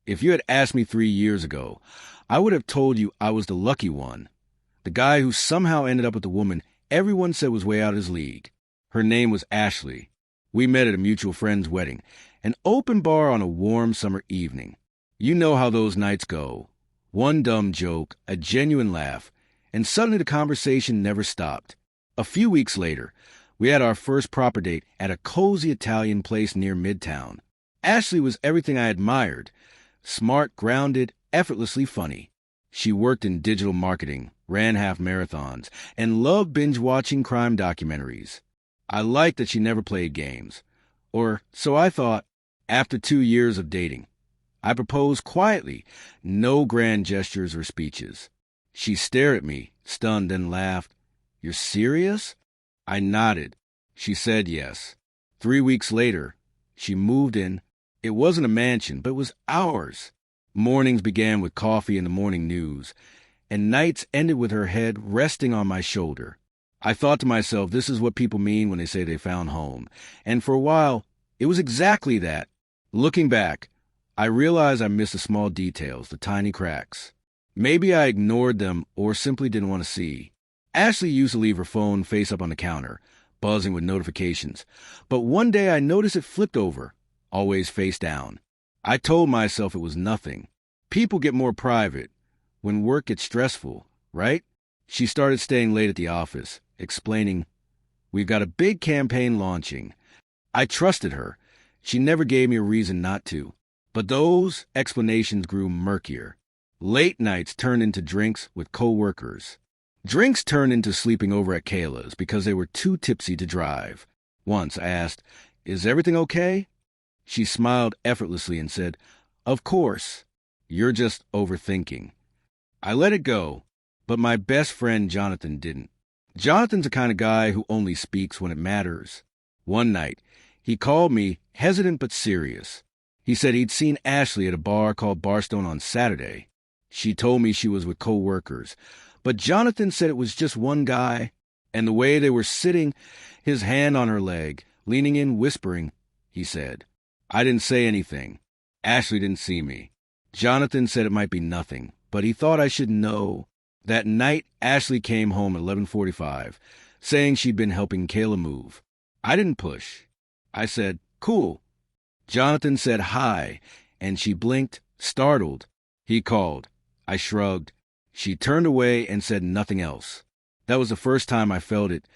If you had asked me 3 years ago, I would have told you I was the lucky one. The guy who somehow ended up with the woman everyone said was way out of his league. Her name was Ashley. We met at a mutual friend's wedding, an open bar on a warm summer evening. You know how those nights go. One dumb joke, a genuine laugh, and suddenly the conversation never stopped. A few weeks later, we had our first proper date at a cozy Italian place near Midtown. Ashley was everything I admired. Smart, grounded, effortlessly funny. She worked in digital marketing, ran half marathons, and loved binge-watching crime documentaries. I liked that she never played games. Or so I thought. After 2 years of dating, I proposed quietly, no grand gestures or speeches. She stared at me, stunned, and laughed. "You're serious?" I nodded. She said yes. 3 weeks later, she moved in. It wasn't a mansion, but it was ours. Mornings began with coffee and the morning news, and nights ended with her head resting on my shoulder. I thought to myself, this is what people mean when they say they found home. And for a while, it was exactly that. Looking back, I realized I missed the small details, the tiny cracks. Maybe I ignored them or simply didn't want to see. Ashley used to leave her phone face up on the counter, buzzing with notifications. But one day I noticed it flipped over, always face down. I told myself it was nothing. People get more private when work gets stressful, right? She started staying late at the office, explaining, "We've got a big campaign launching." I trusted her. She never gave me a reason not to. But those explanations grew murkier. Late nights turned into drinks with co-workers. Drinks turned into sleeping over at Kayla's because they were too tipsy to drive. Once I asked, "Is everything okay?" She smiled effortlessly and said, "Of course. You're just overthinking." I let it go, but my best friend Jonathan didn't. Jonathan's the kind of guy who only speaks when it matters. One night, he called me, hesitant but serious. He said he'd seen Ashley at a bar called Barstone on Saturday. She told me she was with co-workers, but Jonathan said it was just one guy, and the way they were sitting, his hand on her leg, leaning in, whispering, he said. I didn't say anything. Ashley didn't see me. Jonathan said it might be nothing, but he thought I should know. That night, Ashley came home at 11:45, saying she'd been helping Kayla move. I didn't push. I said, "Cool." Jonathan said hi, and she blinked, startled. He called. I shrugged. She turned away and said nothing else. That was the first time I felt it.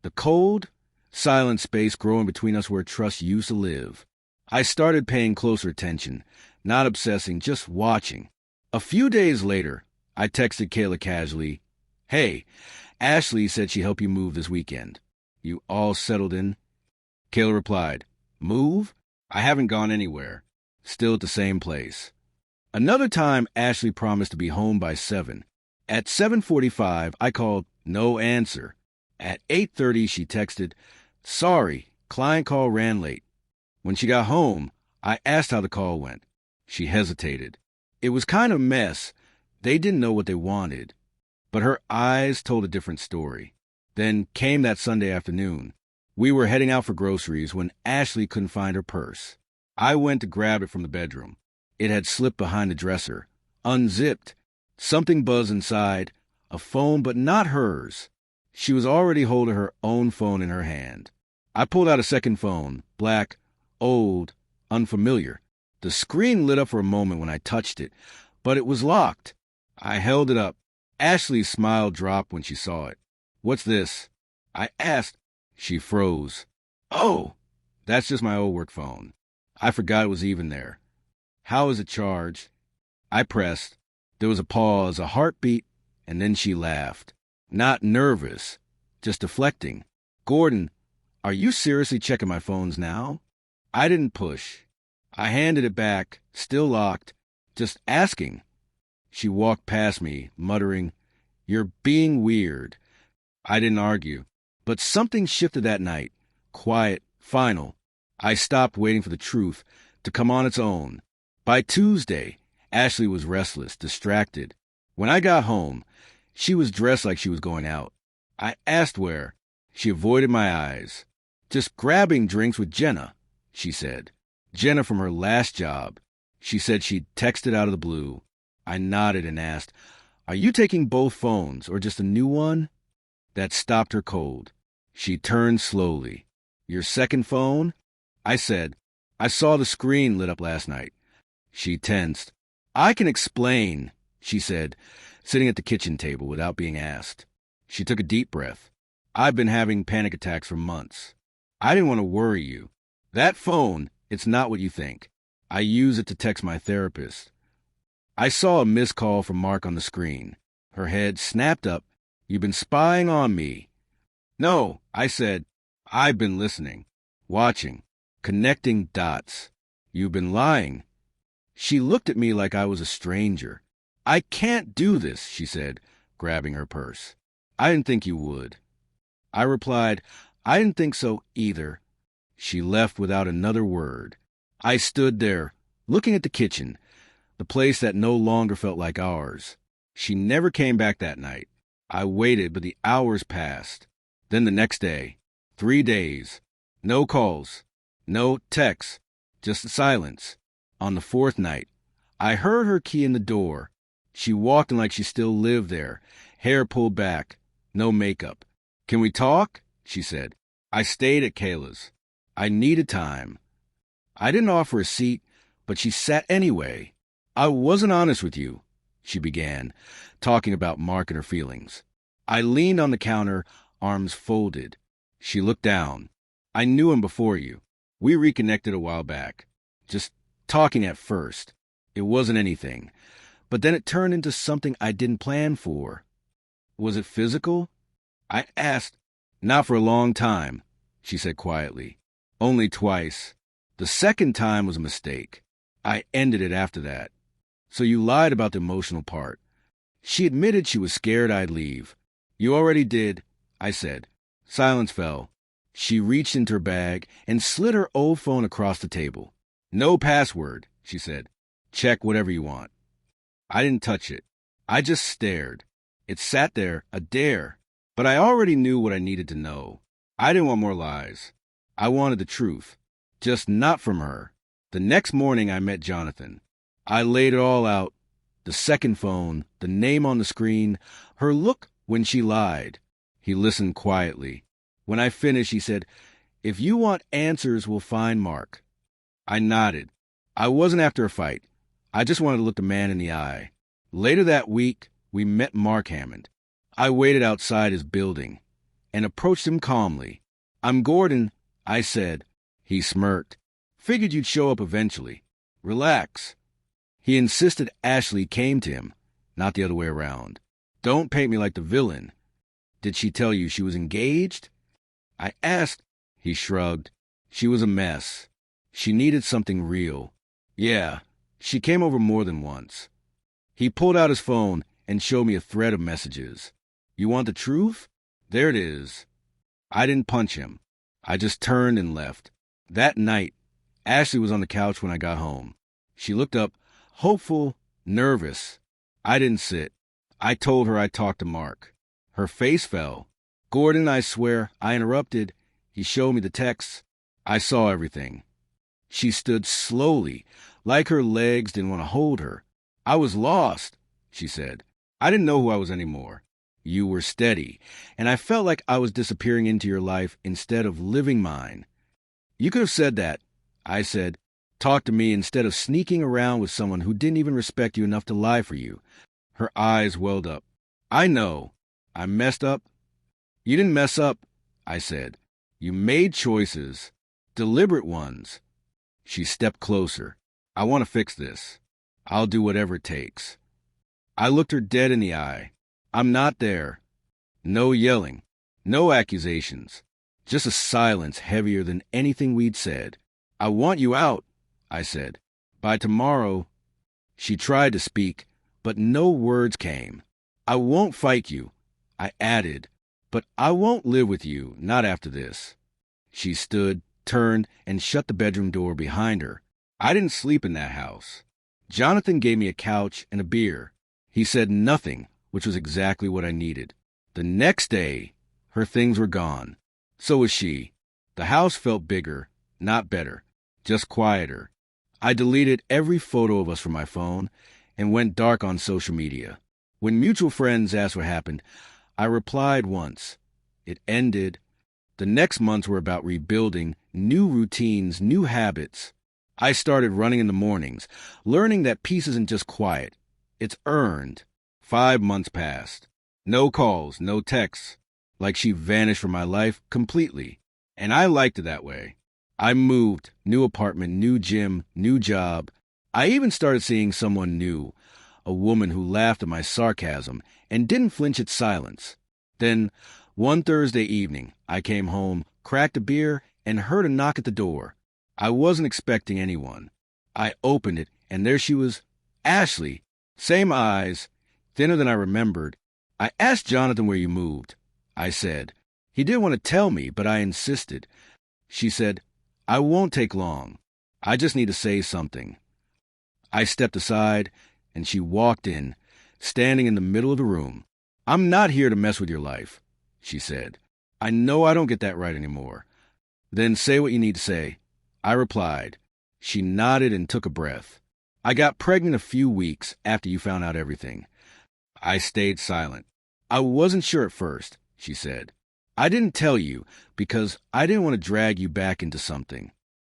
The cold, silent space growing between us where trust used to live. I started paying closer attention, not obsessing, just watching. A few days later, I texted Kayla casually, "Hey, Ashley said she'd help you move this weekend. You all settled in?" Kayla replied, "Move? I haven't gone anywhere. Still at the same place." Another time, Ashley promised to be home by 7. At 7:45, I called, no answer. At 8:30, she texted, "Sorry, client call ran late." When she got home, I asked how the call went. She hesitated. It was kind of a mess. They didn't know what they wanted. But her eyes told a different story. Then came that Sunday afternoon. We were heading out for groceries when Ashley couldn't find her purse. I went to grab it from the bedroom. It had slipped behind the dresser, unzipped. Something buzzed inside, a phone, but not hers. She was already holding her own phone in her hand. I pulled out a second phone, black, old, unfamiliar. The screen lit up for a moment when I touched it, but it was locked. I held it up. Ashley's smile dropped when she saw it. "What's this?" I asked. She froze. "Oh, that's just my old work phone. I forgot it was even there. How is it charged?" I pressed. There was a pause, a heartbeat, and then she laughed. Not nervous, just deflecting. "Gordon, are you seriously checking my phones now?" I didn't push. I handed it back, still locked, just asking. She walked past me, muttering, "You're being weird." I didn't argue. But something shifted that night. Quiet, final. I stopped waiting for the truth to come on its own. By Tuesday, Ashley was restless, distracted. When I got home, she was dressed like she was going out. I asked where. She avoided my eyes. "Just grabbing drinks with Jenna," she said. Jenna from her last job. She said she'd texted out of the blue. I nodded and asked, "Are you taking both phones or just a new one?" That stopped her cold. She turned slowly. "Your second phone?" I said, "I saw the screen lit up last night." She tensed. "I can explain," she said, sitting at the kitchen table without being asked. She took a deep breath. "I've been having panic attacks for months. I didn't want to worry you. That phone, it's not what you think. I use it to text my therapist." I saw a missed call from Mark on the screen. Her head snapped up. "You've been spying on me." "No," I said. "I've been listening, watching, connecting dots. You've been lying." She looked at me like I was a stranger. "I can't do this," she said, grabbing her purse. "I didn't think you would." I replied, "I didn't think so either." She left without another word. I stood there, looking at the kitchen, the place that no longer felt like ours. She never came back that night. I waited, but the hours passed. Then the next day, 3 days, no calls, no texts, just silence. On the 4th night, I heard her key in the door. She walked in like she still lived there, hair pulled back, no makeup. "Can we talk?" she said. I stayed at Kayla's. I needed time. I didn't offer a seat, but she sat anyway. "I wasn't honest with you," she began, talking about Mark and her feelings. I leaned on the counter, arms folded. She looked down. "I knew him before you. We reconnected a while back. Just talking at first. It wasn't anything. But then it turned into something I didn't plan for." "Was it physical?" I asked. "Not for a long time," she said quietly. "Only twice. The second time was a mistake. I ended it after that." "So you lied about the emotional part." She admitted she was scared I'd leave. "You already did," I said. Silence fell. She reached into her bag and slid her old phone across the table. "No password," she said. "Check whatever you want." I didn't touch it. I just stared. It sat there, a dare. But I already knew what I needed to know. I didn't want more lies. I wanted the truth. Just not from her. The next morning I met Jonathan. I laid it all out. The second phone, the name on the screen, her look when she lied. He listened quietly. When I finished, he said, "If you want answers, we'll find Mark." I nodded. I wasn't after a fight. I just wanted to look the man in the eye. Later that week, we met Mark Hammond. I waited outside his building and approached him calmly. "I'm Gordon," I said. He smirked. "Figured you'd show up eventually. Relax." He insisted Ashley came to him, not the other way around. "Don't paint me like the villain. Did she tell you she was engaged?" I asked. He shrugged. "She was a mess. She needed something real. Yeah, she came over more than once." He pulled out his phone and showed me a thread of messages. "You want the truth? There it is." I didn't punch him. I just turned and left. That night, Ashley was on the couch when I got home. She looked up, hopeful, nervous. I didn't sit. I told her I talked to Mark. Her face fell. "Gordon, I swear, I interrupted." He showed me the texts. I saw everything. She stood slowly, like her legs didn't want to hold her. "I was lost," she said. "I didn't know who I was anymore. You were steady, and I felt like I was disappearing into your life instead of living mine." "You could have said that," I said. "Talk to me instead of sneaking around with someone who didn't even respect you enough to lie for you." Her eyes welled up. "I know. I messed up." "You didn't mess up," I said. "You made choices. Deliberate ones." She stepped closer. "I want to fix this. I'll do whatever it takes." I looked her dead in the eye. "I'm not there." No yelling. No accusations. Just a silence heavier than anything we'd said. "I want you out," I said. "By tomorrow." She tried to speak, but no words came. "I won't fight you," I added, "but I won't live with you, not after this." She stood, turned, and shut the bedroom door behind her. I didn't sleep in that house. Jonathan gave me a couch and a beer. He said nothing, which was exactly what I needed. The next day, her things were gone. So was she. The house felt bigger, not better, just quieter. I deleted every photo of us from my phone and went dark on social media. When mutual friends asked what happened, I replied once. It ended. The next months were about rebuilding, new routines, new habits. I started running in the mornings, learning that peace isn't just quiet. It's earned. 5 months passed. No calls, no texts. Like she vanished from my life completely. And I liked it that way. I moved, new apartment, new gym, new job. I even started seeing someone new, a woman who laughed at my sarcasm and didn't flinch at silence. Then, one Thursday evening, I came home, cracked a beer, and heard a knock at the door. I wasn't expecting anyone. I opened it, and there she was, Ashley. Same eyes, thinner than I remembered. I asked Jonathan where you moved. I said. He didn't want to tell me, but I insisted. She said, I won't take long. I just need to say something. I stepped aside, and she walked in, standing in the middle of the room. I'm not here to mess with your life, she said. I know I don't get that right anymore. Then say what you need to say. I replied. She nodded and took a breath. I got pregnant a few weeks after you found out everything. I stayed silent. I wasn't sure at first, she said. I didn't tell you because I didn't want to drag you back into something.